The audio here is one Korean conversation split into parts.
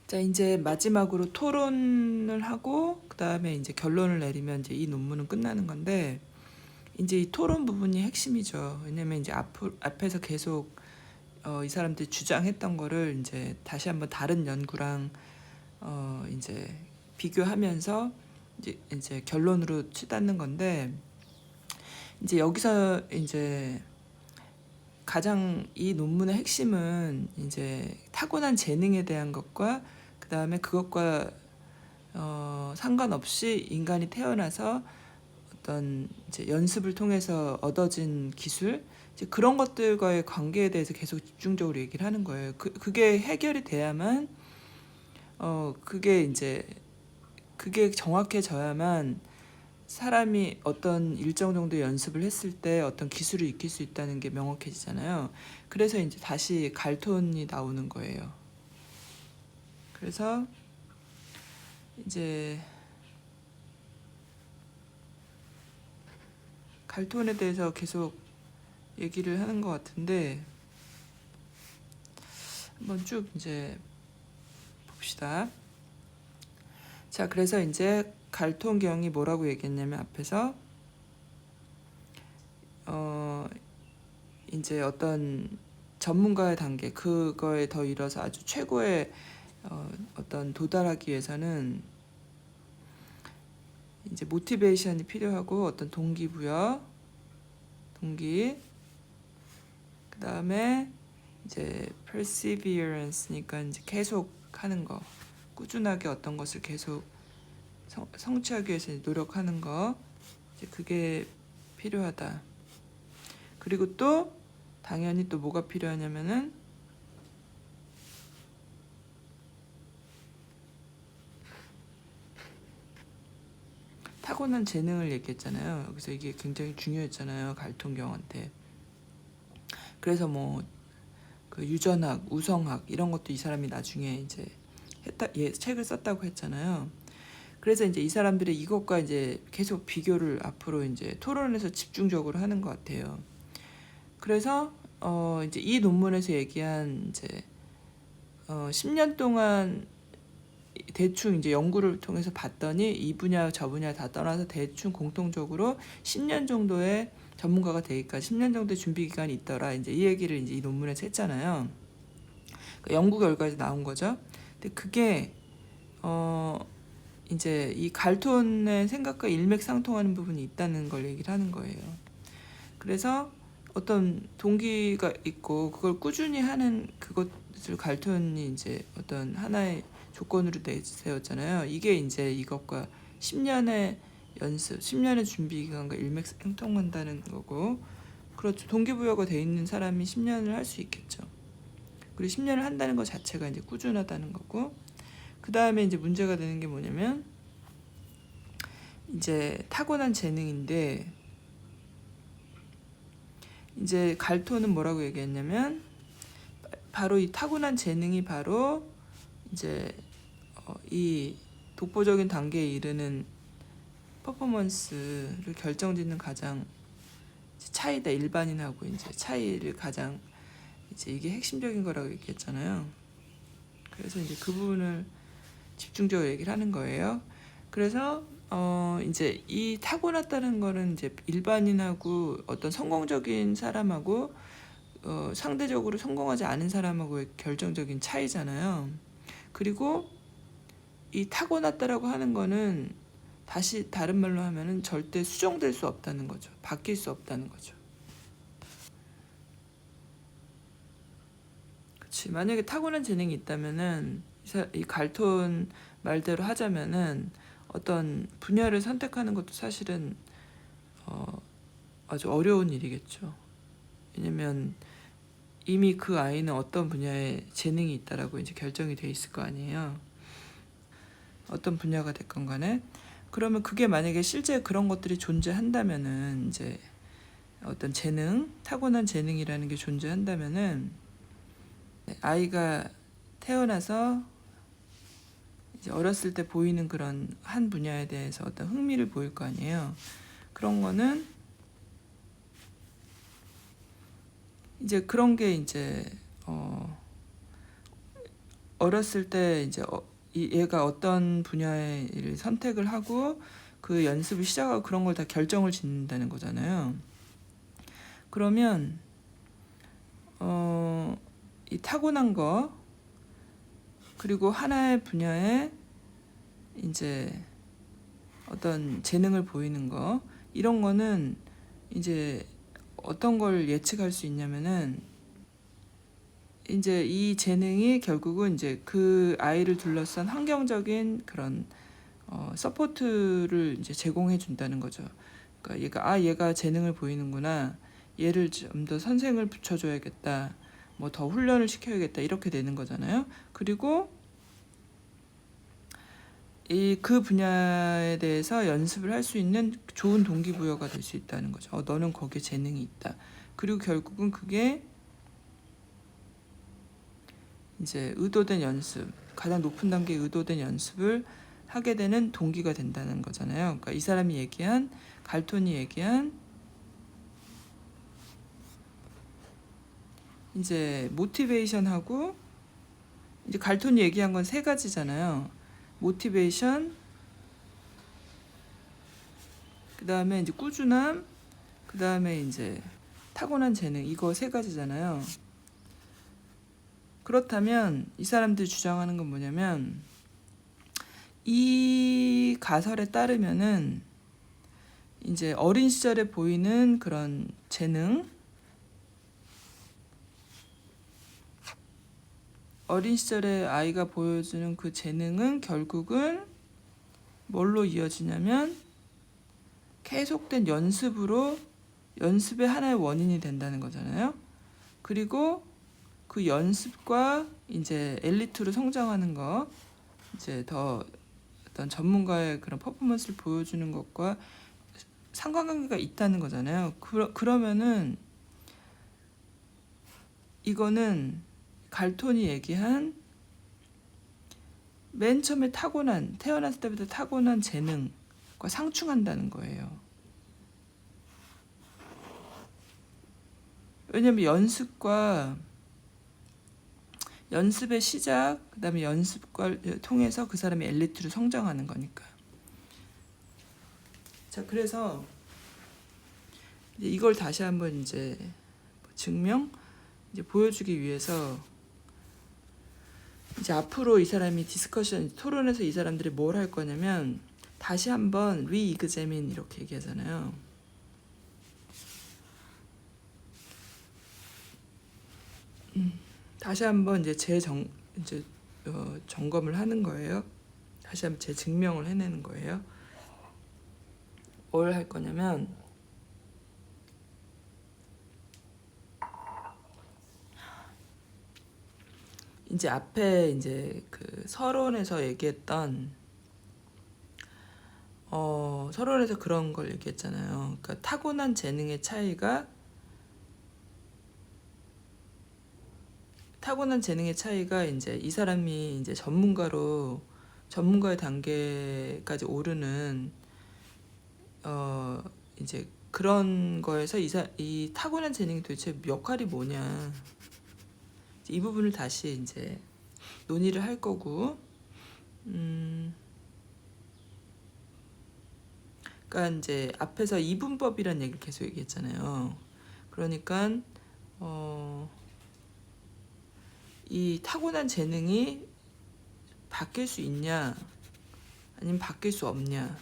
자, 이제 마지막으로 토론을 하고 그다음에 이제 결론을 내리면 이제 이 논문은 끝나는 건데, 이제 이 토론 부분이 핵심이죠. 왜냐면 이제 앞에서 계속 이 사람들이 주장했던 거를 이제 다시 한번 다른 연구랑 이제 비교하면서 이제 결론으로 치닫는 건데, 이제 여기서 이제 가장 이 논문의 핵심은 이제 타고난 재능에 대한 것과 그다음에 그것과 상관없이 인간이 태어나서 어떤 이제 연습을 통해서 얻어진 기술, 이제 그런 것들과의 관계에 대해서 계속 집중적으로 얘기를 하는 거예요. 그게 해결이 돼야만 그게 정확해져야만 사람이 어떤 일정 정도 연습을 했을 때 어떤 기술을 익힐 수 있다는 게 명확해지잖아요. 그래서 이제 다시 갈톤이 나오는 거예요. 그래서 이제 갈톤에 대해서 계속 얘기를 하는 것 같은데, 한번 쭉 이제 봅시다. 자, 그래서 이제 갈톤경이 뭐라고 얘기했냐면, 앞에서 이제 어떤 전문가의 단계, 그거에 더 이뤄서 아주 최고의 어떤 도달하기 위해서는 이제 모티베이션이 필요하고, 어떤 동기부여, 그 다음에 이제 perseverance니까 이제 계속 하는 거, 꾸준하게 어떤 것을 계속 성취하기 위해서 노력하는 거, 이제 그게 필요하다. 그리고 또 당연히 또 뭐가 필요하냐면은 타고난 재능을 얘기했잖아요. 그래서 이게 굉장히 중요했잖아요, 갈통경한테. 그래서 뭐 그 유전학, 우성학 이런 것도 이 사람이 나중에 이제 책을 썼다고 했잖아요. 그래서 이제 이 사람들이 이것과 이제 계속 비교를 앞으로 이제 토론에서 집중적으로 하는 것 같아요. 그래서 이제 이 논문에서 얘기한 이제 10년 동안 대충 이제 연구를 통해서 봤더니 이 분야 저 분야 다 떠나서 대충 공통적으로 10년 정도의 전문가가 되기까지 10년 정도의 준비 기간이 있더라. 이제 이 얘기를 이제 이 논문에서 했잖아요. 그러니까 연구 결과에서 나온 거죠. 근데 그게 이제 이 갈톤의 생각과 일맥상통하는 부분이 있다는 걸 얘기를 하는 거예요. 그래서 어떤 동기가 있고 그걸 꾸준히 하는 그것을 갈톤이 이제 어떤 하나의 조건으로 내세웠잖아요. 이게 이제 이것과 10년의 연습, 10년의 준비 기간과 일맥상통한다는 거고, 그렇죠. 동기부여가 돼 있는 사람이 10년을 할 수 있겠죠. 그리고 10년을 한다는 것 자체가 이제 꾸준하다는 거고, 그 다음에 이제 문제가 되는 게 뭐냐면 이제 타고난 재능인데, 이제 갈토는 뭐라고 얘기했냐면 바로 이 타고난 재능이 바로 이제 이 독보적인 단계에 이르는 퍼포먼스를 결정짓는 가장 차이다. 일반인하고 이제 차이를 가장 이제 이게 핵심적인 거라고 얘기했잖아요. 그래서 이제 그 부분을 집중적으로 얘기를 하는 거예요. 그래서 이제 이 타고났다는 거는 이제 일반인하고 어떤 성공적인 사람하고 상대적으로 성공하지 않은 사람하고의 결정적인 차이잖아요. 그리고 이 타고났다라고 하는 거는 다시 다른 말로 하면은 절대 수정될 수 없다는 거죠. 바뀔 수 없다는 거죠. 그렇지. 만약에 타고난 재능이 있다면은 이 갈톤 말대로 하자면은 어떤 분야를 선택하는 것도 사실은 아주 어려운 일이겠죠. 왜냐면 이미 그 아이는 어떤 분야에 재능이 있다라고 이제 결정이 돼 있을 거 아니에요. 어떤 분야가 됐건 간에. 그러면 그게 만약에 실제 그런 것들이 존재한다면은 이제 어떤 재능, 타고난 재능이라는 게 존재한다면은 아이가 태어나서 이제 어렸을 때 보이는 그런 한 분야에 대해서 어떤 흥미를 보일 거 아니에요. 그런 거는 이제 그런 게 이제 어렸을 때 이제 얘가 어떤 분야를 선택을 하고 그 연습을 시작하고 그런 걸 다 결정을 짓는다는 거잖아요. 그러면 이 타고난 거 그리고 하나의 분야에 이제 어떤 재능을 보이는 거 이런 거는 이제 어떤 걸 예측할 수 있냐면은 이제 이 재능이 결국은 이제 그 아이를 둘러싼 환경적인 그런 서포트를 이제 제공해 준다는 거죠. 그러니까 얘가 재능을 보이는구나. 얘를 좀 더 선생을 붙여줘야겠다. 뭐 더 훈련을 시켜야겠다. 이렇게 되는 거잖아요. 그리고 그 분야에 대해서 연습을 할 수 있는 좋은 동기부여가 될 수 있다는 거죠. 너는 거기에 재능이 있다. 그리고 결국은 그게 이제 의도된 연습, 가장 높은 단계의 의도된 연습을 하게 되는 동기가 된다는 거잖아요. 그러니까 이 사람이 얘기한, 갈톤이 얘기한 이제 모티베이션하고 이제 갈톤이 얘기한 건 세 가지잖아요. 모티베이션, 그 다음에 이제 꾸준함, 그 다음에 이제 타고난 재능, 이거 세 가지잖아요. 그렇다면 이 사람들이 주장하는 건 뭐냐면 이 가설에 따르면은 이제 어린 시절에 보이는 그런 재능, 어린 시절에 아이가 보여주는 그 재능은 결국은 뭘로 이어지냐면 계속된 연습의 하나의 원인이 된다는 거잖아요. 그리고 그 연습과 이제 엘리트로 성장하는 거, 이제 더 어떤 전문가의 그런 퍼포먼스를 보여주는 것과 상관관계가 있다는 거잖아요. 그러면은 이거는 갈톤이 얘기한 맨 처음에 태어났을 때부터 타고난 재능과 상충한다는 거예요. 왜냐면 연습의 시작, 그 다음에 연습을 통해서 그 사람이 엘리트로 성장하는 거니까. 자, 그래서 이걸 다시 한번 이제 이제 보여주기 위해서 이제 앞으로 이 사람이 토론에서 이 사람들이 뭘 할 거냐면 다시 한번 리이그제민 이렇게 얘기하잖아요. 다시 한번 이제 점검을 하는 거예요. 다시 한번 재증명을 해내는 거예요. 뭘 할 거냐면 이제 앞에 이제 그 서론에서 얘기했던 서론에서 그런 걸 얘기했잖아요. 그러니까 타고난 재능의 차이가 이제 이 사람이 이제 전문가의 단계까지 오르는 이제 그런 거에서 이 타고난 재능이 도대체 역할이 뭐냐, 이 부분을 다시 이제 논의를 할 거고, 그러니까 이제 앞에서 이분법이란 얘기를 계속 얘기했잖아요. 그러니까 이 타고난 재능이 바뀔 수 있냐, 아니면 바뀔 수 없냐.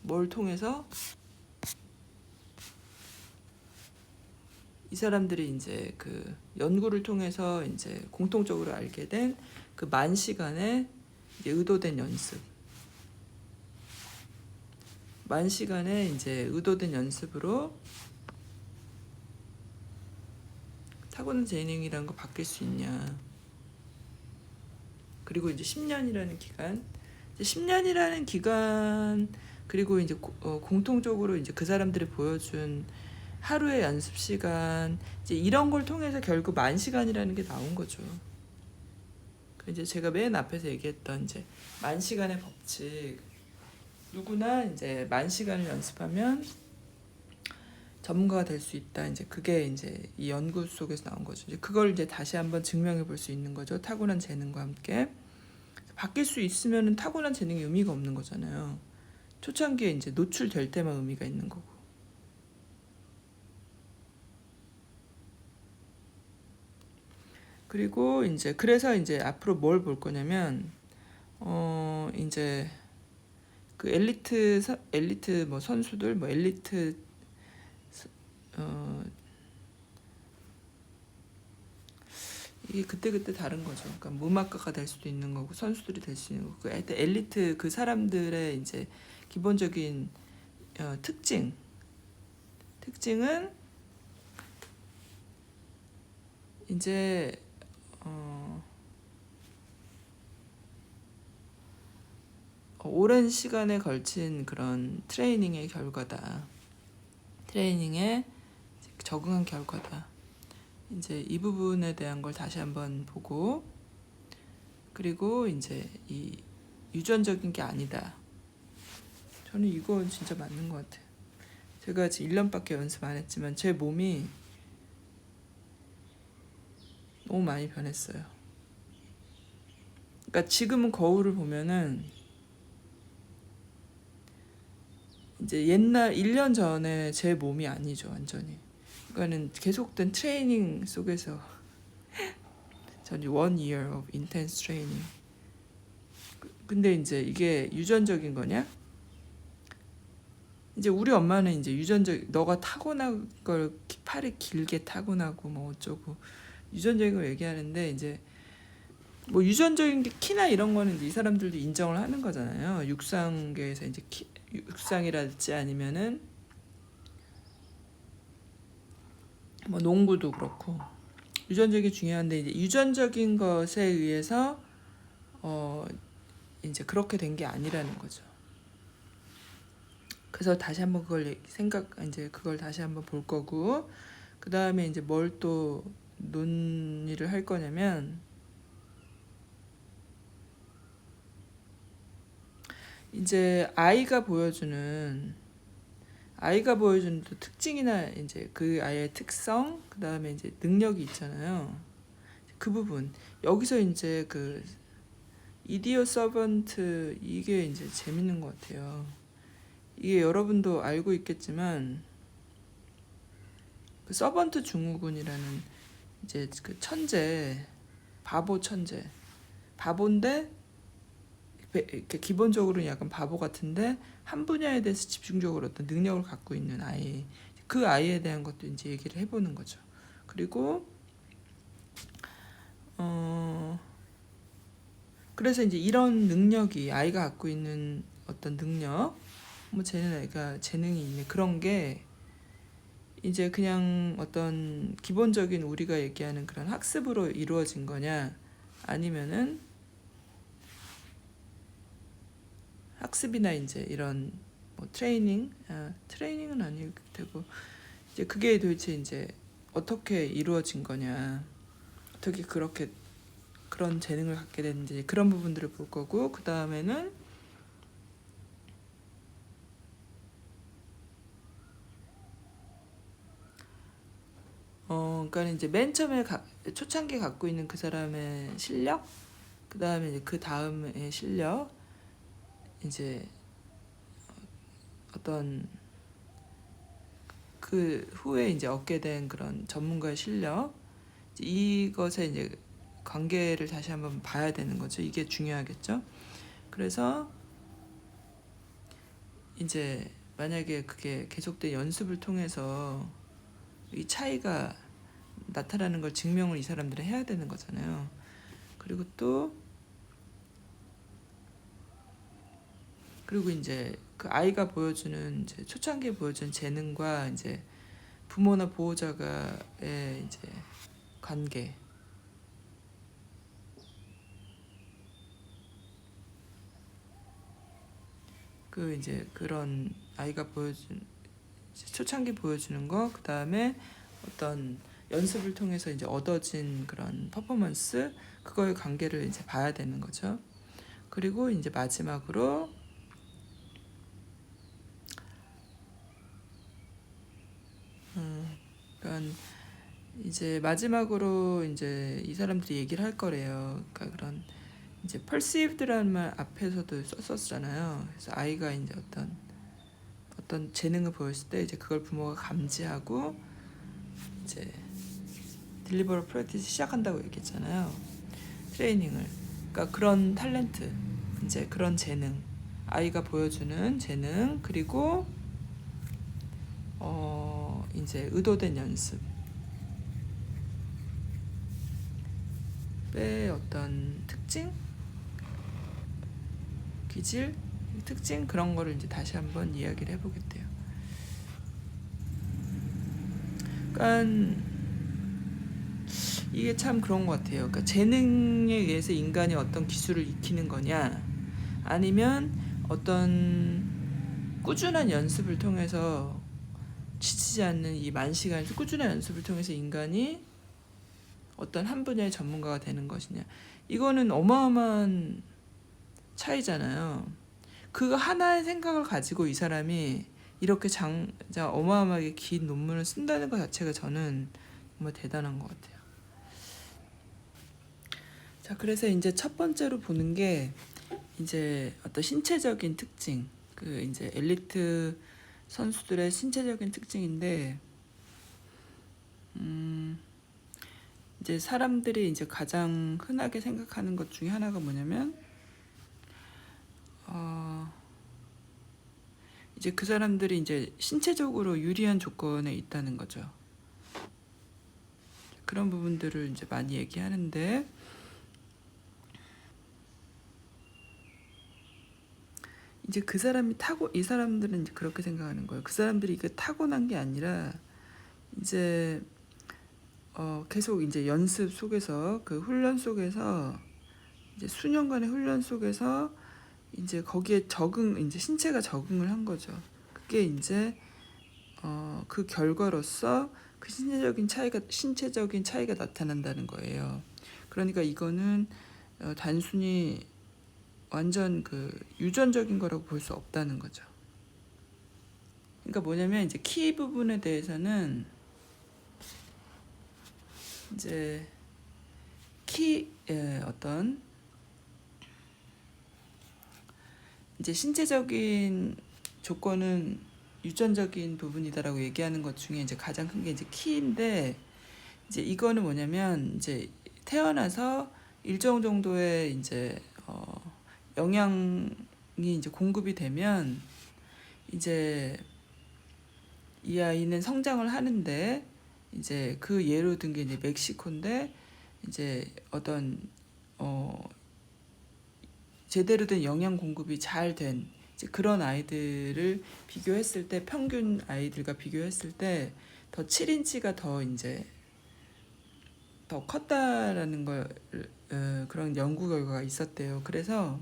뭘 통해서? 이 사람들이 이제 그 연구를 통해서 이제 공통적으로 알게 된 그 만 시간의 이제 의도된 연습. 만 시간의 이제 의도된 연습으로 타고난 재능이라는 거 바뀔 수 있냐. 그리고 이제 10년이라는 기간, 그리고 이제 공통적으로 이제 그 사람들이 보여준 하루의 연습 시간, 이제 이런 걸 통해서 결국 만 시간이라는 게 나온 거죠. 이제 제가 맨 앞에서 얘기했던 이제 만 시간의 법칙. 누구나 이제 만 시간을 연습하면 전문가가 될 수 있다. 이제 그게 이제 이 연구 속에서 나온 거죠. 이제 그걸 이제 다시 한번 증명해 볼 수 있는 거죠. 타고난 재능과 함께. 바뀔 수 있으면은 타고난 재능이 의미가 없는 거잖아요. 초창기에 이제 노출될 때만 의미가 있는 거고. 그리고 이제 그래서 이제 앞으로 뭘 볼 거냐면 이제 그 엘리트 뭐 선수들 뭐 엘리트 이게 그때그때 다른 거죠. 그러니까 음악가가 될 수도 있는 거고 선수들이 될 수 있는 거고. 하여튼 엘리트 그 사람들의 이제 기본적인 특징은 이제 오랜 시간에 걸친 그런 트레이닝의 결과다. 트레이닝에 적응한 결과다. 이제 이 부분에 대한 걸 다시 한번 보고, 그리고 이제 이 유전적인 게 아니다. 저는 이건 진짜 맞는 것 같아요. 제가 지금 1년밖에 연습 안 했지만 제 몸이 너무 많이 변했어요. 그러니까 지금은 거울을 보면은 이제 옛날 1년 전에 제 몸이 아니죠, 완전히. 그러니까는 계속된 트레이닝 속에서 저는 1 year of intense training. 근데 이제 이게 유전적인 거냐? 이제 우리 엄마는 이제 너가 타고난 걸 팔이 길게 타고나고 뭐 어쩌고 유전적인 걸 얘기하는데, 이제 뭐 유전적인 게 키나 이런 거는 이 사람들도 인정을 하는 거잖아요. 육상계에서 이제 육상이랄지 아니면은 뭐 농구도 그렇고 유전적인 게 중요한데, 이제 유전적인 것에 의해서 이제 그렇게 된 게 아니라는 거죠. 그래서 다시 한번 그걸 다시 한번 볼 거고, 그 다음에 이제 뭘 또 논의를 할 거냐면, 이제 아이가 보여주는 또 특징이나 이제 그 아이의 특성, 그 다음에 이제 능력이 있잖아요. 그 부분 여기서 이제 그 이디어 서번트, 이게 이제 재밌는 것 같아요. 이게 여러분도 알고 있겠지만 그 서번트 증후군이라는 이제 그 바보인데 이렇게 기본적으로는 약간 바보 같은데 한 분야에 대해서 집중적으로 어떤 능력을 갖고 있는 아이, 그 아이에 대한 것도 이제 얘기를 해보는 거죠. 그리고 그래서 이제 이런 능력이, 아이가 갖고 있는 어떤 능력, 뭐 쟤는 아이가 재능이 있네, 그런 게 이제 그냥 어떤 기본적인 우리가 얘기하는 그런 학습으로 이루어진 거냐, 아니면은 학습이나 이제 이런 뭐 트레이닝은 아닐 테고, 이제 그게 도대체 이제 어떻게 이루어진 거냐, 어떻게 그런 재능을 갖게 됐는지, 그런 부분들을 볼 거고, 그 다음에는 그러니까 이제 맨 처음에 초창기에 갖고 있는 그 사람의 실력, 그 다음에 이제 그 다음의 실력, 이제 어떤 그 후에 이제 얻게 된 그런 전문가의 실력, 이것에 이제 관계를 다시 한번 봐야 되는 거죠. 이게 중요하겠죠. 그래서 이제 만약에 그게 계속된 연습을 통해서 이 차이가 나타나는 걸 증명을 이 사람들은 해야 되는 거잖아요. 그리고 이제 그 아이가 보여주는, 이제 초창기에 보여준 재능과 이제 부모나 보호자가의 이제 관계, 그 이제 그런 아이가 초창기 보여주는 거, 그 다음에 어떤 연습을 통해서 이제 얻어진 그런 퍼포먼스, 그거의 관계를 이제 봐야 되는 거죠. 그리고 이제 마지막으로 그러니까 이제 마지막으로 이제 이 사람들이 얘기를 할 거래요. 그러니까 그런 이제 perceived라는 말 앞에서도 썼었잖아요. 그래서 아이가 이제 어떤 재능을 보였을 때 이제 그걸 부모가 감지하고 이제 딜리버럴 프랙티스 시작한다고 얘기했잖아요. 트레이닝을. 그러니까 그런 탤런트, 이제 그런 재능, 아이가 보여주는 재능, 그리고 이제 의도된 연습의 어떤 특징, 기질, 특징 그런 거를 이제 다시 한번 이야기를 해보겠대요. 그러니까 이게 참 그런 것 같아요. 그러니까 재능에 의해서 인간이 어떤 기술을 익히는 거냐, 아니면 어떤 꾸준한 연습을 통해서 지치지 않는 이 만시간에서 꾸준한 연습을 통해서 인간이 어떤 한 분야의 전문가가 되는 것이냐. 이거는 어마어마한 차이잖아요. 그 하나의 생각을 가지고 이 사람이 이렇게 어마어마하게 긴 논문을 쓴다는 것 자체가 저는 정말 대단한 것 같아요. 자, 그래서 이제 첫 번째로 보는 게 이제 어떤 신체적인 특징, 그 이제 엘리트 선수들의 신체적인 특징인데, 이제 사람들이 이제 가장 흔하게 생각하는 것 중에 하나가 뭐냐면, 이제 그 사람들이 이제 신체적으로 유리한 조건에 있다는 거죠. 그런 부분들을 이제 많이 얘기하는데, 이제 이 사람들은 이제 그렇게 생각하는 거예요. 그 사람들이 이게 타고난 게 아니라, 이제, 계속 이제 연습 속에서, 그 훈련 속에서, 이제 수년간의 훈련 속에서, 이제 거기에 이제 신체가 적응을 한 거죠. 그게 이제, 그 결과로서 그 신체적인 차이가 나타난다는 거예요. 그러니까 이거는 단순히 완전 그 유전적인 거라고 볼 수 없다는 거죠. 그러니까 뭐냐면 이제 키 부분에 대해서는 이제 어떤 이제 신체적인 조건은 유전적인 부분이다라고 얘기하는 것 중에 이제 가장 큰 게 이제 키인데, 이제 이거는 뭐냐면 이제 태어나서 일정 정도의 이제 영양이 이제 공급이 되면 이제 이 아이는 성장을 하는데, 이제 그 예로 든 게 이제 멕시코인데, 이제 어떤 제대로 된 영양 공급이 잘 된 그런 아이들을 비교했을 때, 평균 아이들과 비교했을 때 더 7인치가 더 이제 더 컸다라는 걸 그런 연구 결과가 있었대요. 그래서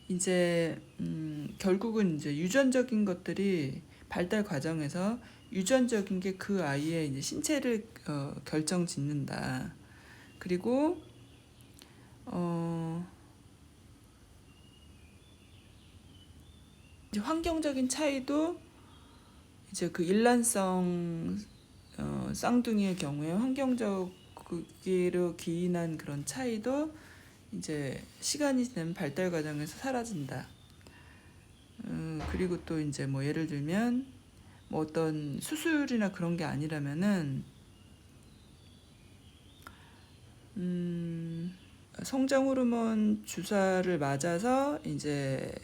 이제 결국은 이제 유전적인 것들이 발달 과정에서 유전적인 게 그 아이의 이제 신체를 결정짓는다. 그리고 이제 환경적인 차이도 이제 그 일란성 쌍둥이의 경우에 환경적으로 기인한 그런 차이도 이제 시간이 지나면 발달 과정에서 사라진다. 그리고 또 이제 뭐 예를 들면 뭐 어떤 수술이나 그런 게 아니라면은 성장 호르몬 주사를 맞아서 이제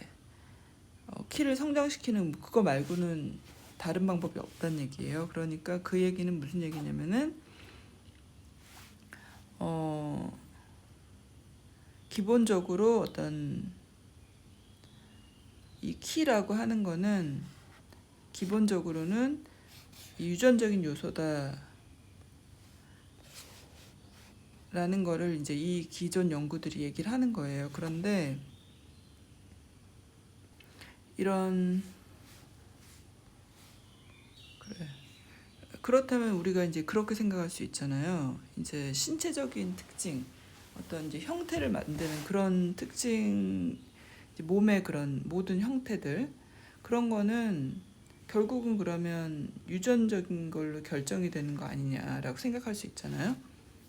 키를 성장시키는 그거 말고는 다른 방법이 없다는 얘기예요. 그러니까 그 얘기는 무슨 얘기냐면은 기본적으로 어떤 이 키라고 하는 거는 기본적으로는 유전적인 요소다라는 거를 이제 이 기존 연구들이 얘기를 하는 거예요. 그런데 그렇다면 우리가 이제 그렇게 생각할 수 있잖아요. 이제 신체적인 특징, 어떤 이제 형태를 만드는 그런 특징, 몸의 그런 모든 형태들, 그런 거는 결국은 그러면 유전적인 걸로 결정이 되는 거 아니냐라고 생각할 수 있잖아요.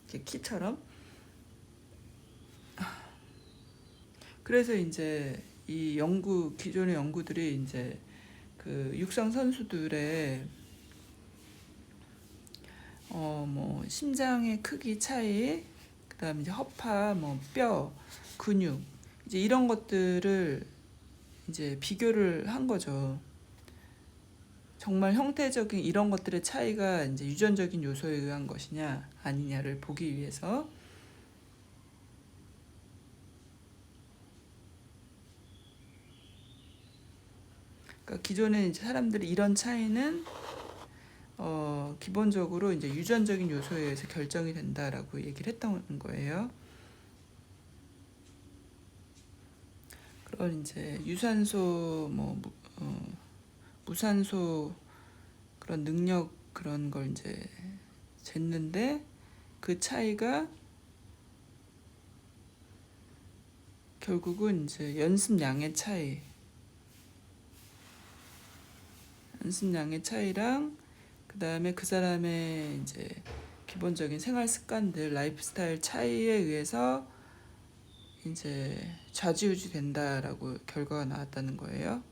이렇게 키처럼. 그래서 이제 이 기존의 연구들이 이제 그 육상 선수들의 뭐 심장의 크기 차이, 그다음에 이제 허파, 뭐 뼈, 근육, 이제 이런 것들을 이제 비교를 한 거죠. 정말 형태적인 이런 것들의 차이가 이제 유전적인 요소에 의한 것이냐 아니냐를 보기 위해서. 그러니까 기존에 이제 사람들이 이런 차이는 기본적으로 이제 유전적인 요소에 의해서 결정이 된다라고 얘기를 했던 거예요. 그런 이제 유산소 무산소 그런 능력 그런 걸 이제 쟀는데 그 차이가 결국은 이제 연습량의 차이랑 그다음에 그 사람의 이제 기본적인 생활 습관들, 라이프 스타일 차이에 의해서 이제 좌지우지 된다라고 결과가 나왔다는 거예요.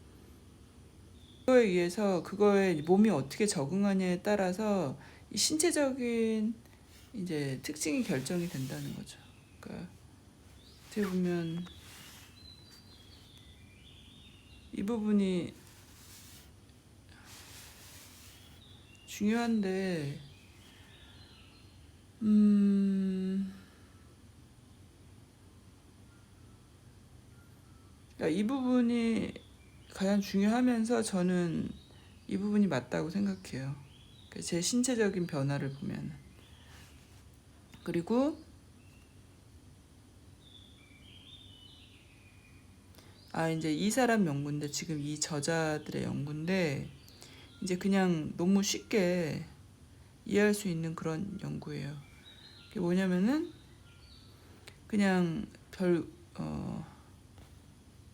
그거에 의해서 그거에 몸이 어떻게 적응하냐에 따라서 이 신체적인 이제 특징이 결정이 된다는 거죠. 그러니까 어떻게 보면 이 부분이 중요한데, 그러니까 이 부분이 가장 중요하면서 저는 이 부분이 맞다고 생각해요. 그러니까 제 신체적인 변화를 보면. 그리고 이제 이 사람 연구인데, 지금 이 저자들의 연구인데 이제 그냥 너무 쉽게 이해할 수 있는 그런 연구예요. 그게 뭐냐면은 그냥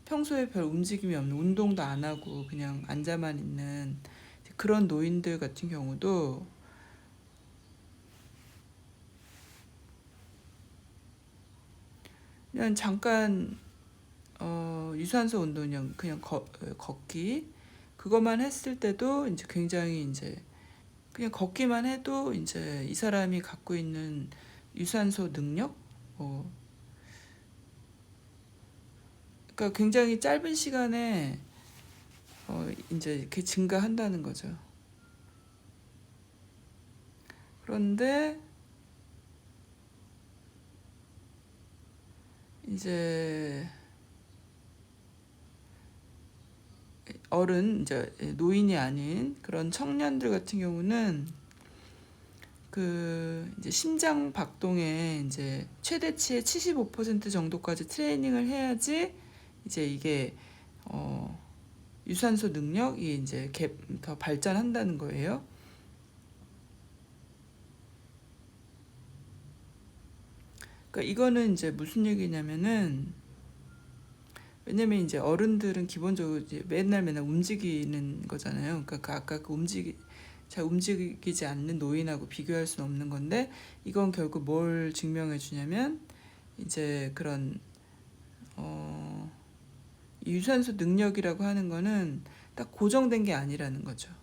평소에 별 움직임이 없는, 운동도 안 하고 그냥 앉아만 있는 그런 노인들 같은 경우도 그냥 잠깐 유산소 운동, 그냥 걷기 그것만 했을 때도 이제 굉장히 이제 그냥 걷기만 해도 이제 이 사람이 갖고 있는 유산소 능력, 그러니까 굉장히 짧은 시간에 이제 이렇게 증가한다는 거죠. 그런데 이제 이제 노인이 아닌 그런 청년들 같은 경우는 그 이제 심장 박동의 이제 최대치의 75% 정도까지 트레이닝을 해야지 이제 이게 유산소 능력이 이제 더 발전한다는 거예요. 그러니까 이거는 이제 무슨 얘기냐면은, 왜냐면 이제 어른들은 기본적으로 이제 맨날 움직이는 거잖아요. 그러니까 아까 잘 움직이지 않는 노인하고 비교할 수는 없는 건데, 이건 결국 뭘 증명해 주냐면 이제 그런 유산소 능력이라고 하는 거는 딱 고정된 게 아니라는 거죠.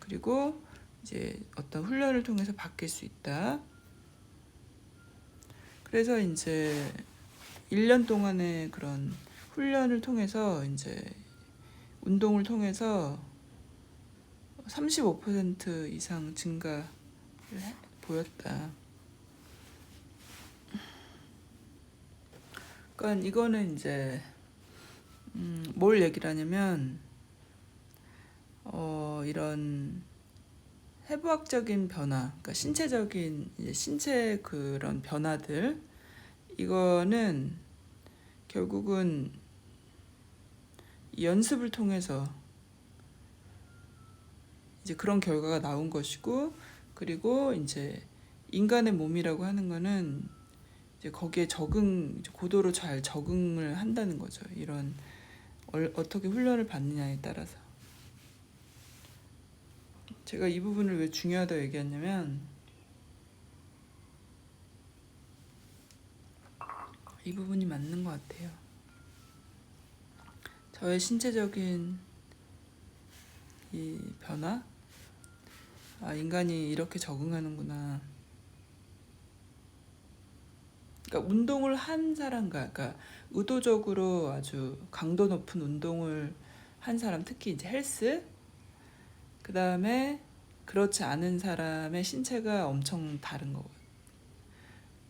그리고 이제 어떤 훈련을 통해서 바뀔 수 있다. 그래서 이제 1년 동안의 그런 훈련을 통해서 이제 운동을 통해서 35% 이상 증가를 보였다. 그러니까 이거는 이제 뭘 얘기를 하냐면 이런 해부학적인 변화, 그러니까 신체적인 이제 신체 그런 변화들, 이거는 결국은 연습을 통해서 이제 그런 결과가 나온 것이고, 그리고 이제 인간의 몸이라고 하는 거는 이제 거기에 고도로 잘 적응을 한다는 거죠. 이런 어떻게 훈련을 받느냐에 따라서. 제가 이 부분을 왜 중요하다고 얘기했냐면 이 부분이 맞는 것 같아요. 저의 신체적인 이 변화? 아, 인간이 이렇게 적응하는구나. 그러니까 운동을 한 사람과, 그러니까 의도적으로 아주 강도 높은 운동을 한 사람, 특히 이제 헬스, 그 다음에 그렇지 않은 사람의 신체가 엄청 다른 거.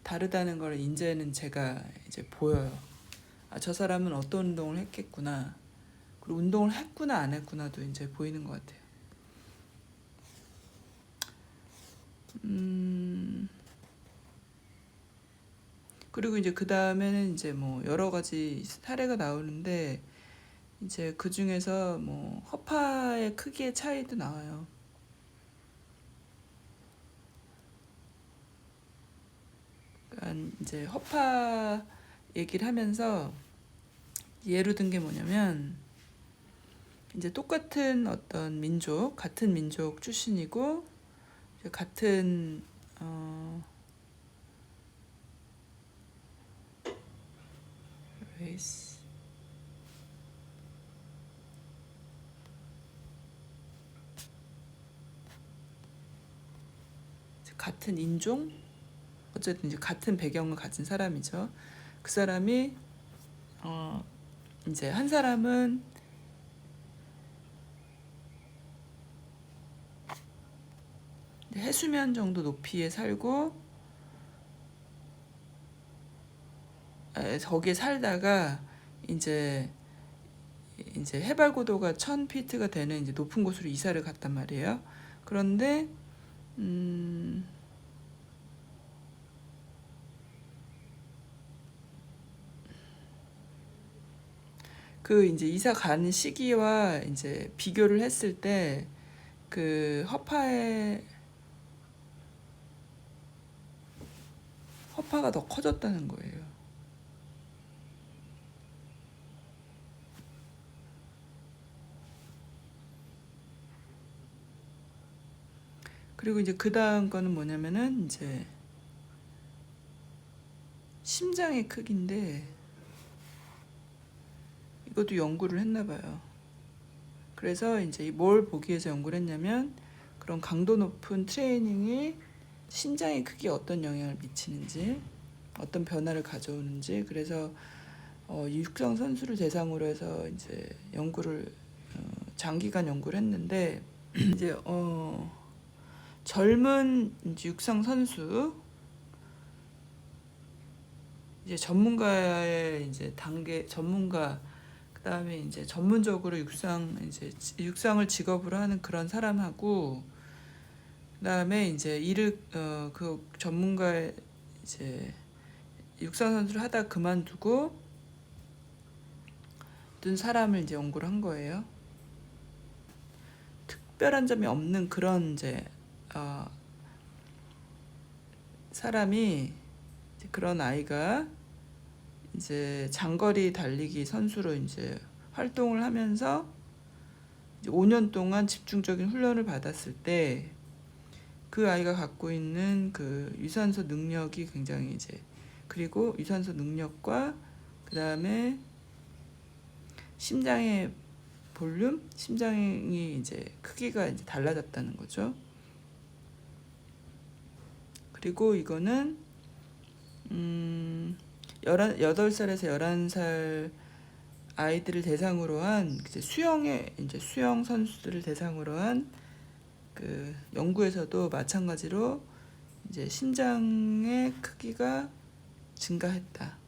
다르다는 걸 이제는 제가 이제 보여요. 아, 저 사람은 어떤 운동을 했겠구나. 그리고 운동을 했구나 안 했구나도 이제 보이는 것 같아요. 그리고 이제 그 다음에는 이제 뭐 여러 가지 사례가 나오는데 이제 그 중에서 뭐 허파의 크기의 차이도 나와요. 그러니까 이제 허파 얘기를 하면서 예로 든 게 뭐냐면 이제 똑같은 어떤 민족, 같은 민족 출신이고 같은 레이스 같은 인종 어쨌든 이제 같은 배경을 가진 사람이죠. 그 사람이 이제 한 사람은 해수면 정도 높이에 살고 거기에 살다가 이제 해발 고도가 1000피트가 되는 이제 높은 곳으로 이사를 갔단 말이에요. 그런데 그 이제 이사 가는 시기와 이제 비교를 했을 때 그 허파가 더 커졌다는 거예요. 그리고 이제 그 다음 거는 뭐냐면은 이제 심장의 크기인데 이것도 연구를 했나 봐요. 그래서 이제 뭘 보기 위해서 연구를 했냐면 그런 강도 높은 트레이닝이 심장의 크기에 어떤 영향을 미치는지 어떤 변화를 가져오는지 그래서 육상 선수를 대상으로 해서 이제 연구를 장기간 연구를 했는데 이제 젊은 이제 육상 선수 이제 전문가의 이제 단계 전문가 그다음에 이제 전문적으로 육상을 직업으로 하는 그런 사람하고 그다음에 이제 그 전문가의 이제 육상 선수를 하다 그만두고 든 사람을 이제 연구를 한 거예요. 특별한 점이 없는 그런 이제 사람이 이제 그런 아이가 이제 장거리 달리기 선수로 이제 활동을 하면서 이제 5년 동안 집중적인 훈련을 받았을 때 그 아이가 갖고 있는 그 유산소 능력이 굉장히 이제 그리고 유산소 능력과 그 다음에 심장의 볼륨, 심장이 이제 크기가 이제 달라졌다는 거죠. 그리고 이거는 8살에서 11살 아이들을 대상으로 한 이제 수영 선수들을 대상으로 한 그 연구에서도 마찬가지로 이제 심장의 크기가 증가했다.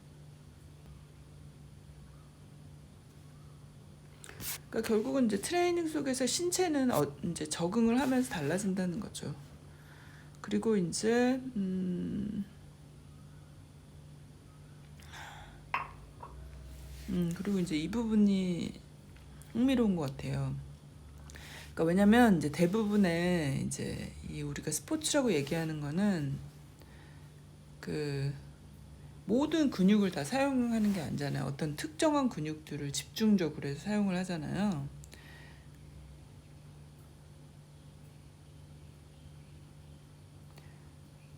그러니까 결국은 이제 트레이닝 속에서 신체는 이제 적응을 하면서 달라진다는 거죠. 그리고 이제 그리고 이제 이 부분이 흥미로운 것 같아요. 그러니까 왜냐면 이제 대부분의 이제 이 우리가 스포츠라고 얘기하는 거는 그 모든 근육을 다 사용하는 게 아니잖아요. 어떤 특정한 근육들을 집중적으로 해서 사용을 하잖아요.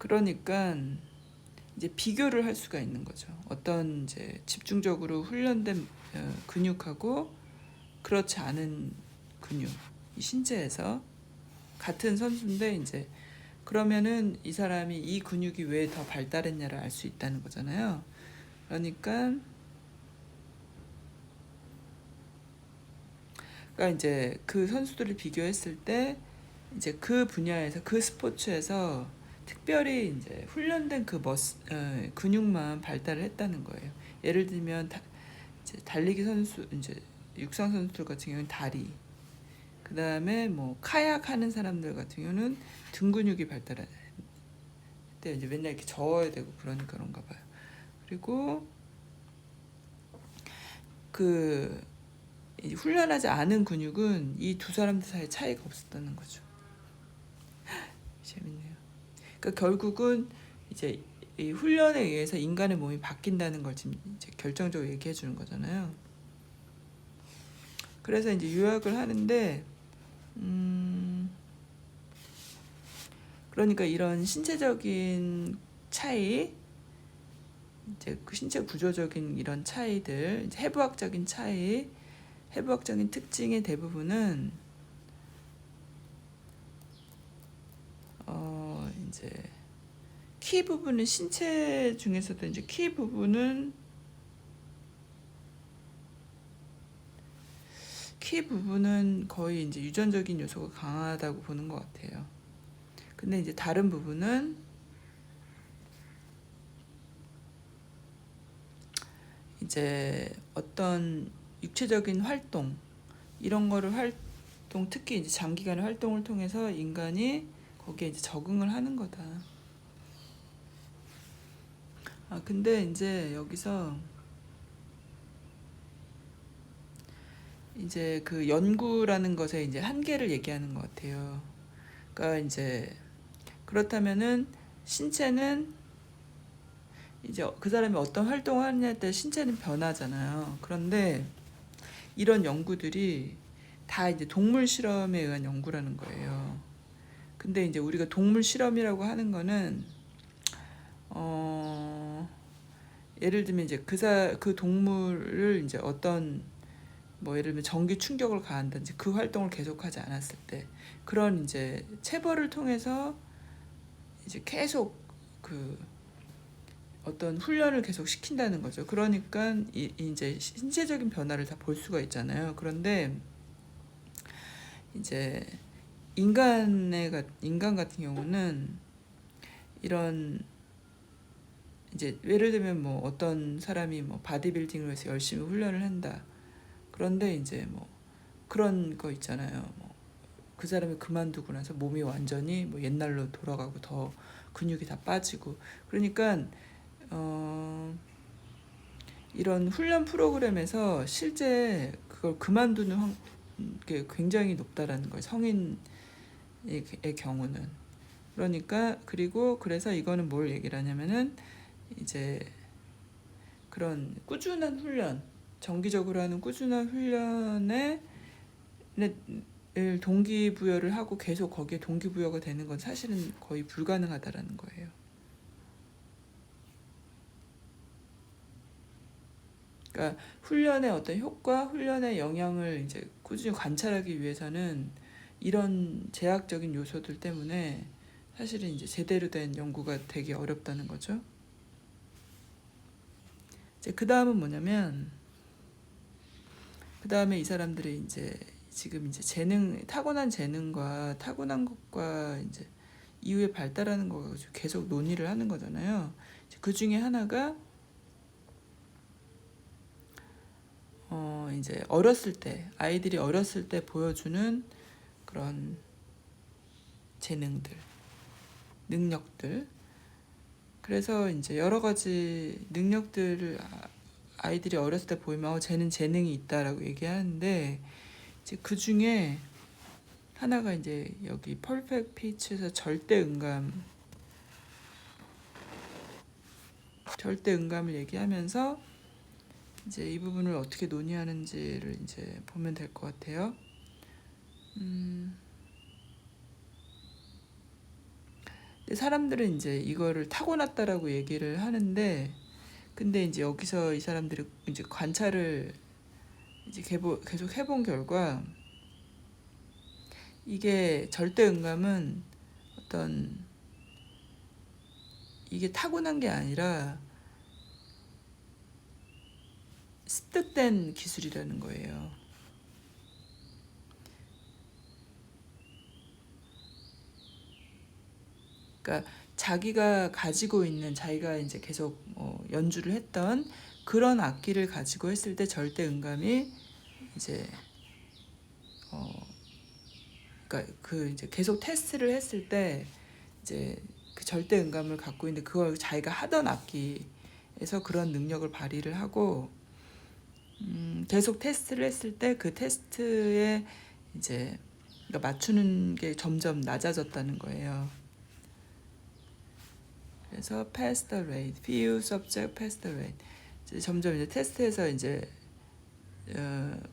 그러니까 이제 비교를 할 수가 있는 거죠. 어떤 이제 집중적으로 훈련된 근육하고 그렇지 않은 근육, 이 신체에서 같은 선수인데 이제 그러면은 이 사람이 이 근육이 왜 더 발달했냐를 알 수 있다는 거잖아요. 그러니까 이제 그 선수들을 비교했을 때 이제 그 분야에서 그 스포츠에서 특별히 이제 훈련된 그 근육만 발달을 했다는 거예요. 예를 들면 이제 달리기 선수, 이제 육상 선수들 같은 경우는 다리, 그 다음에 뭐 카약 하는 사람들 같은 경우는 등 근육이 발달해. 그때 이제 맨날 이렇게 저어야 되고 그러니까 그런가 봐요. 그리고 그 훈련하지 않은 근육은 이 두 사람들 사이에 차이가 없었다는 거죠. 재밌네요. 그러니까 결국은 이제 이 훈련에 의해서 인간의 몸이 바뀐다는 걸 지금 이제 결정적으로 얘기해 주는 거잖아요. 그래서 이제 요약을 하는데, 그러니까 이런 신체적인 차이, 이제 그 신체 구조적인 이런 차이들, 이제 해부학적인 차이, 해부학적인 특징의 대부분은 이제 키 부분은 신체 중에서도 이제 키 부분은 거의 이제 유전적인 요소가 강하다고 보는 것 같아요. 근데 이제 다른 부분은 이제 어떤 육체적인 활동 이런 거를 특히 이제 장기간의 활동을 통해서 인간이 거기에 이제 적응을 하는 거다. 근데 이제 여기서 이제 그 연구라는 것에 이제 한계를 얘기하는 것 같아요. 그러니까 이제 그렇다면은 신체는 이제 그 사람이 어떤 활동을 하느냐에 따라 신체는 변하잖아요. 그런데 이런 연구들이 다 이제 동물 실험에 의한 연구라는 거예요. 근데 이제 우리가 동물 실험이라고 하는 거는 예를 들면 이제 그 동물을 이제 어떤 뭐 예를 들면 전기 충격을 가한다든지 그 활동을 계속하지 않았을 때 그런 이제 체벌을 통해서 이제 계속 그 어떤 훈련을 계속 시킨다는 거죠. 그러니까 이제 신체적인 변화를 다 볼 수가 있잖아요. 그런데 이제 인간 같은 경우는 이런 이제 예를 들면 뭐 어떤 사람이 뭐 바디빌딩을 위해서 열심히 훈련을 한다. 그런데 이제 뭐 그런 거 있잖아요. 뭐 그 사람이 그만두고 나서 몸이 완전히 뭐 옛날로 돌아가고 더 근육이 다 빠지고 그러니까 이런 훈련 프로그램에서 실제 그걸 그만두는 게 굉장히 높다라는 거예요. 성인의 경우는. 그러니까 그리고 그래서 이거는 뭘 얘기를 하냐면은 이제 그런 꾸준한 훈련, 정기적으로 하는 꾸준한 훈련에 동기부여를 하고 계속 거기에 동기부여가 되는 건 사실은 거의 불가능하다라는 거예요. 그러니까 훈련의 어떤 효과, 훈련의 영향을 이제 꾸준히 관찰하기 위해서는 이런 제약적인 요소들 때문에 사실은 이제 제대로 된 연구가 되게 어렵다는 거죠. 이제 그 다음은 뭐냐면 그 다음에 이 사람들이 이제 지금 이제 타고난 재능과 타고난 것과 이제 이후에 발달하는 거 가지고 계속 논의를 하는 거잖아요. 그 중에 하나가 이제 아이들이 어렸을 때 보여주는 그런 재능들, 능력들. 그래서 이제 여러 가지 능력들을 아이들이 어렸을 때 보이면 쟤는 재능이 있다라고 얘기하는데 이제 그 중에 하나가 이제 여기 퍼펙트 피치에서 절대 음감을 얘기하면서 이제 이 부분을 어떻게 논의하는지를 이제 보면 될 것 같아요. 근데 사람들은 이제 이거를 타고났다라고 얘기를 하는데, 근데 이제 여기서 이 사람들이 이제 관찰을 이제 계속 해본 결과, 이게 절대 음감은 어떤 이게 타고난 게 아니라 습득된 기술이라는 거예요. 그러니까 자기가 가지고 있는, 자기가 이제 계속 연주를 했던 그런 악기를 가지고 했을 때 절대 음감이 이제 그러니까 그 이제 계속 테스트를 했을 때 이제 그 절대 음감을 갖고 있는데 그걸 자기가 하던 악기에서 그런 능력을 발휘를 하고, 계속 테스트를 했을 때 그 테스트에 이제 그러니까 맞추는 게 점점 낮아졌다는 거예요. 그래서 pass the rate, few subject pass the rate. 이제 점점 이제 테스트에서 이제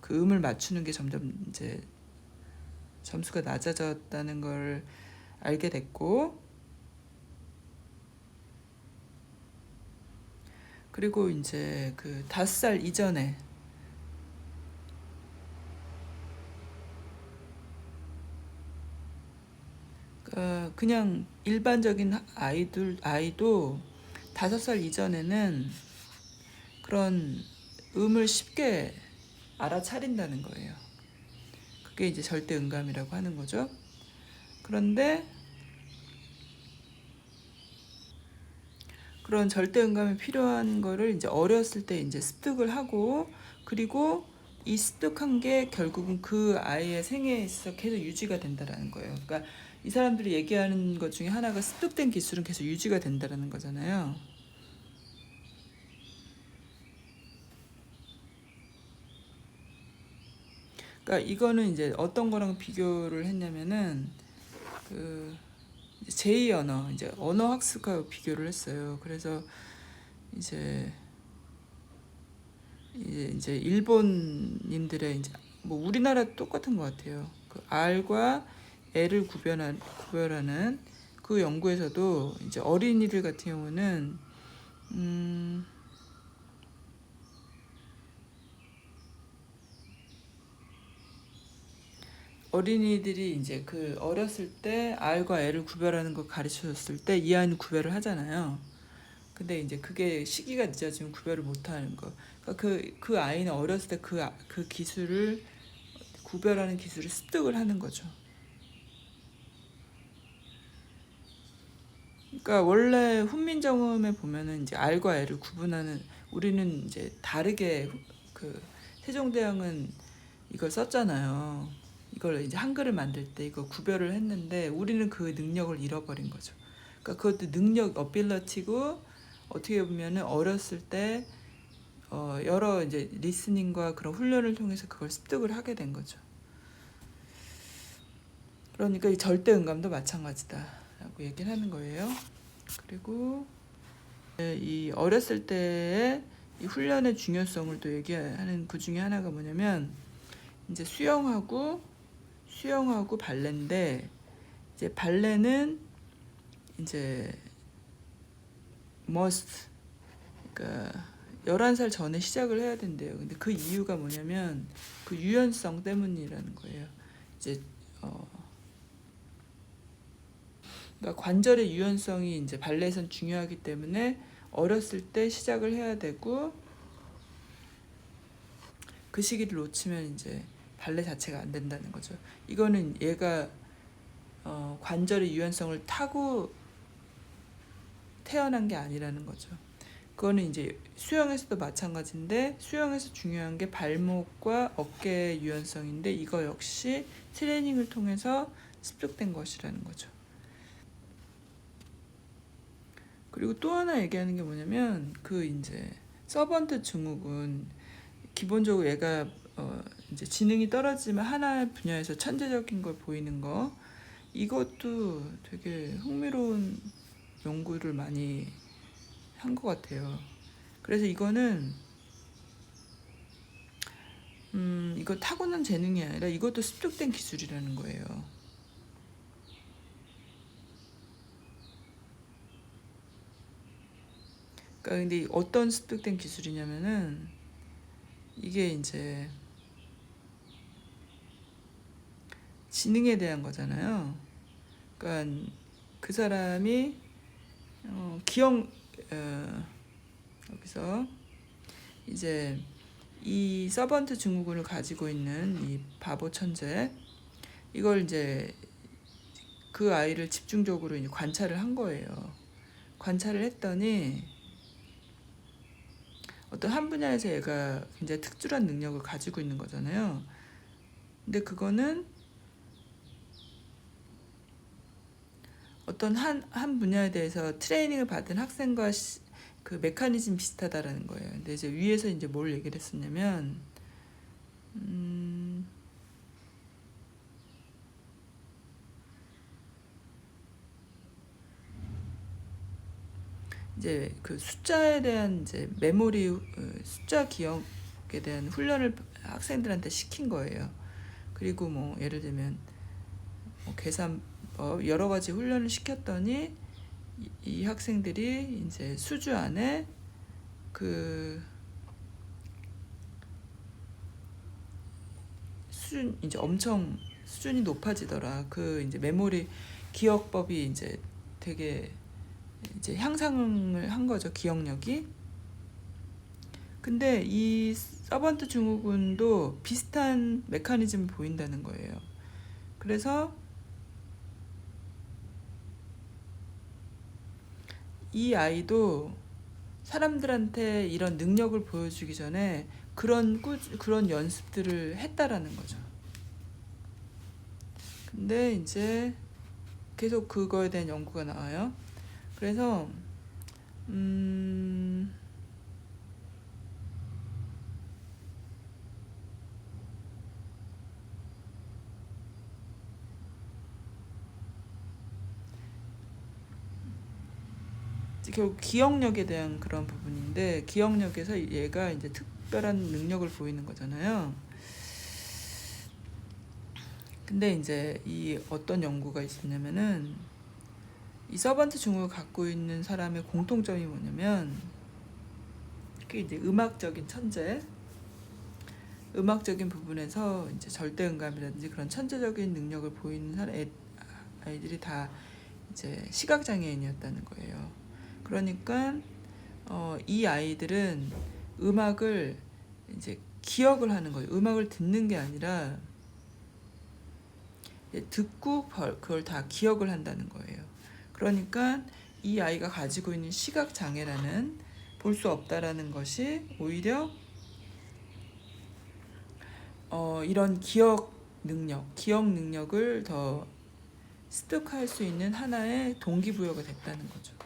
그 음을 맞추는 게 점점 이제 점수가 낮아졌다는 걸 알게 됐고, 그리고 이제 그 5살 이전에 그냥 일반적인 아이도 5살 이전에는 그런 음을 쉽게 알아차린다는 거예요. 그게 이제 절대 음감이라고 하는 거죠. 그런데 그런 절대 음감이 필요한 거를 이제 어렸을 때 이제 습득을 하고, 그리고 이 습득한 게 결국은 그 아이의 생애에 있어서 계속 유지가 된다라는 거예요. 그러니까 이 사람들이 얘기하는 것 중에 하나가 습득된 기술은 계속 유지가 된다라는 거잖아요. 그러니까 이거는 이제 어떤 거랑 비교를 했냐면은 그 제2 언어, 이제 언어 학습과 비교를 했어요. 그래서 이제 이제 일본인들의 이제 뭐 우리나라 똑같은 것 같아요. 그 R과 L을 구별하는 그 연구에서도 이제 어린이들 같은 경우는 어린이들이 이제 그 어렸을 때 R과 L을 구별하는 거 가르쳐줬을 때 이 아이는 구별을 하잖아요. 근데 이제 그게 시기가 늦어지면 구별을 못하는 거. 그러니까 그 아이는 어렸을 때 그 기술을 구별하는 기술을 습득을 하는 거죠. 그러니까 원래 훈민정음에 보면은 이제 R과 L을 구분하는, 우리는 이제 다르게 그 세종대왕은 이걸 썼잖아요. 이걸 이제 한글을 만들 때 이거 구별을 했는데 우리는 그 능력을 잃어버린 거죠. 그러니까 그것도 능력, 어빌러티고, 어떻게 보면은 어렸을 때 여러 이제 리스닝과 그런 훈련을 통해서 그걸 습득을 하게 된 거죠. 그러니까 이 절대 음감도 마찬가지다라고 얘기를 하는 거예요. 그리고 이 어렸을 때의 이 훈련의 중요성을 또 얘기하는 그 중에 하나가 뭐냐면, 이제 수영하고 발레인데, 이제 발레는 이제 must, 그러니까 11살 전에 시작을 해야 된대요. 근데 그 이유가 뭐냐면 그 유연성 때문이라는 거예요. 이제 그러니까 관절의 유연성이 이제 발레에선 중요하기 때문에 어렸을 때 시작을 해야 되고, 그 시기를 놓치면 이제 발레 자체가 안 된다는 거죠. 이거는 얘가 관절의 유연성을 타고 태어난 게 아니라는 거죠. 그거는 이제 수영에서도 마찬가지인데, 수영에서 중요한 게 발목과 어깨의 유연성인데 이거 역시 트레이닝을 통해서 습득된 것이라는 거죠. 그리고 또 하나 얘기하는 게 뭐냐면, 그 이제 서번트 증후군, 기본적으로 얘가 이제 지능이 떨어지면 하나 분야에서 천재적인 걸 보이는 거, 이것도 되게 흥미로운 연구를 많이 한 것 같아요. 그래서 이거는 이거 타고난 재능이 아니라 이것도 습득된 기술이라는 거예요. 그러니까 근데 어떤 습득된 기술이냐면은 이게 이제 지능에 대한 거잖아요. 그러니까 그 사람이 기억 여기서 이제 이 서번트 증후군을 가지고 있는 이 바보 천재, 이걸 이제 그 아이를 집중적으로 이제 관찰을 한 거예요. 관찰을 했더니 어떤 한 분야에서 얘가 굉장히 특출한 능력을 가지고 있는 거잖아요. 근데 그거는 어떤 한 분야에 대해서 트레이닝을 받은 학생과 그 메커니즘 비슷하다라는 거예요. 근데 이제 위에서 이제 뭘 얘기를 했었냐면, 이제 그 숫자에 대한 이제 메모리, 숫자 기억에 대한 훈련을 학생들한테 시킨 거예요. 그리고 뭐 예를 들면 뭐 계산법 여러 가지 훈련을 시켰더니 이 학생들이 이제 수주 안에 그 수준 이제 엄청 수준이 높아지더라. 그 이제 메모리 기억법이 이제 되게 이제 향상을 한 거죠, 기억력이. 근데 이 서번트 증후군도 비슷한 메커니즘을 보인다는 거예요. 그래서 이 아이도 사람들한테 이런 능력을 보여주기 전에 그런 연습들을 했다라는 거죠. 근데 이제 계속 그거에 대한 연구가 나와요. 그래서 결국 기억력에 대한 그런 부분인데, 기억력에서 얘가 이제 특별한 능력을 보이는 거잖아요. 근데 이제 이 어떤 연구가 있었냐면은 이 서번트 증후를 갖고 있는 사람의 공통점이 뭐냐면, 그게 이제 음악적인 천재, 음악적인 부분에서 이제 절대음감이라든지 그런 천재적인 능력을 보이는 아이들이 다 이제 시각장애인이었다는 거예요. 그러니까 이 아이들은 음악을 이제 기억을 하는 거예요. 음악을 듣는 게 아니라 듣고 그걸 다 기억을 한다는 거예요. 그러니까 이 아이가 가지고 있는 시각장애라는, 볼 수 없다라는 것이 오히려 이런 기억 능력을 더 습득할 수 있는 하나의 동기부여가 됐다는 거죠.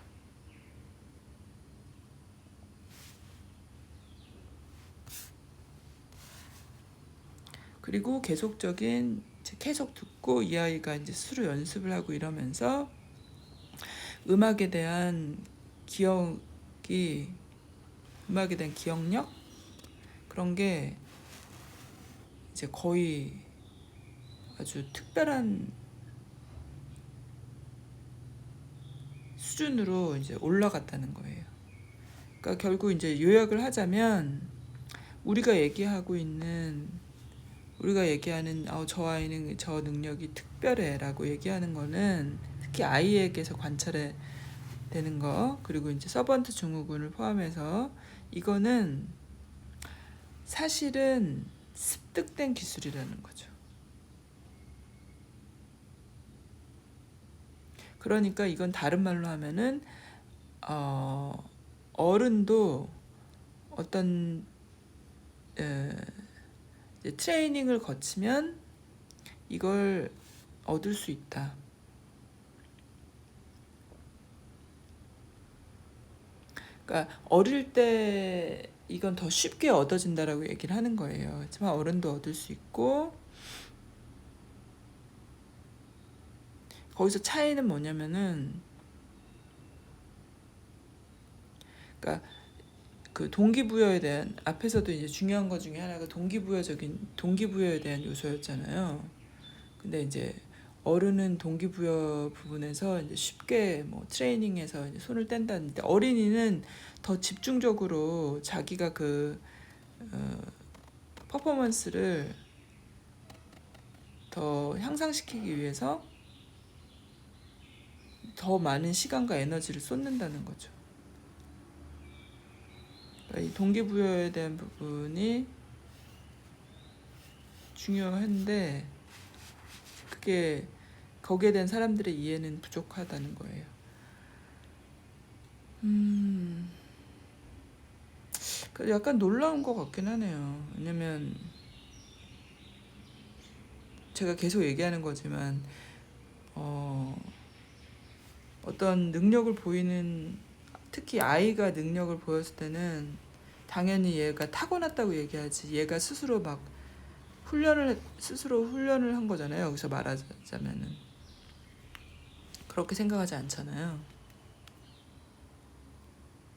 그리고 계속 듣고 이 아이가 이제 스스로 연습을 하고 이러면서 음악에 대한 기억력 그런 게 이제 거의 아주 특별한 수준으로 이제 올라갔다는 거예요. 그러니까 결국 이제 요약을 하자면, 우리가 얘기하는 저 아이는 저 능력이 특별해라고 얘기하는 거는 특히 아이에게서 관찰해 되는 거, 그리고 이제 서번트 증후군을 포함해서 이거는 사실은 습득된 기술이라는 거죠. 그러니까 이건 다른 말로 하면은 어른도 어떤 트레이닝을 거치면 이걸 얻을 수 있다. 그러니까 어릴 때 이건 더 쉽게 얻어진다라고 얘기를 하는 거예요. 하지만 어른도 얻을 수 있고, 거기서 차이는 뭐냐면은, 그러니까 그 동기부여에 대한, 앞에서도 이제 중요한 것 중에 하나가 동기부여에 대한 요소였잖아요. 근데 이제 어른은 동기부여 부분에서 이제 쉽게 뭐 트레이닝에서 이제 손을 뗀다는데 어린이는 더 집중적으로 자기가 그 퍼포먼스를 더 향상시키기 위해서 더 많은 시간과 에너지를 쏟는다는 거죠. 그러니까 이 동기부여에 대한 부분이 중요한데 그게 거기에 대한 사람들의 이해는 부족하다는 거예요. 약간 놀라운 것 같긴 하네요. 왜냐면 제가 계속 얘기하는 거지만 어떤 능력을 보이는 특히 아이가 능력을 보였을 때는 당연히 얘가 타고났다고 얘기하지 얘가 스스로 막 훈련을 한 거잖아요. 여기서 말하자면은 그렇게 생각하지 않잖아요.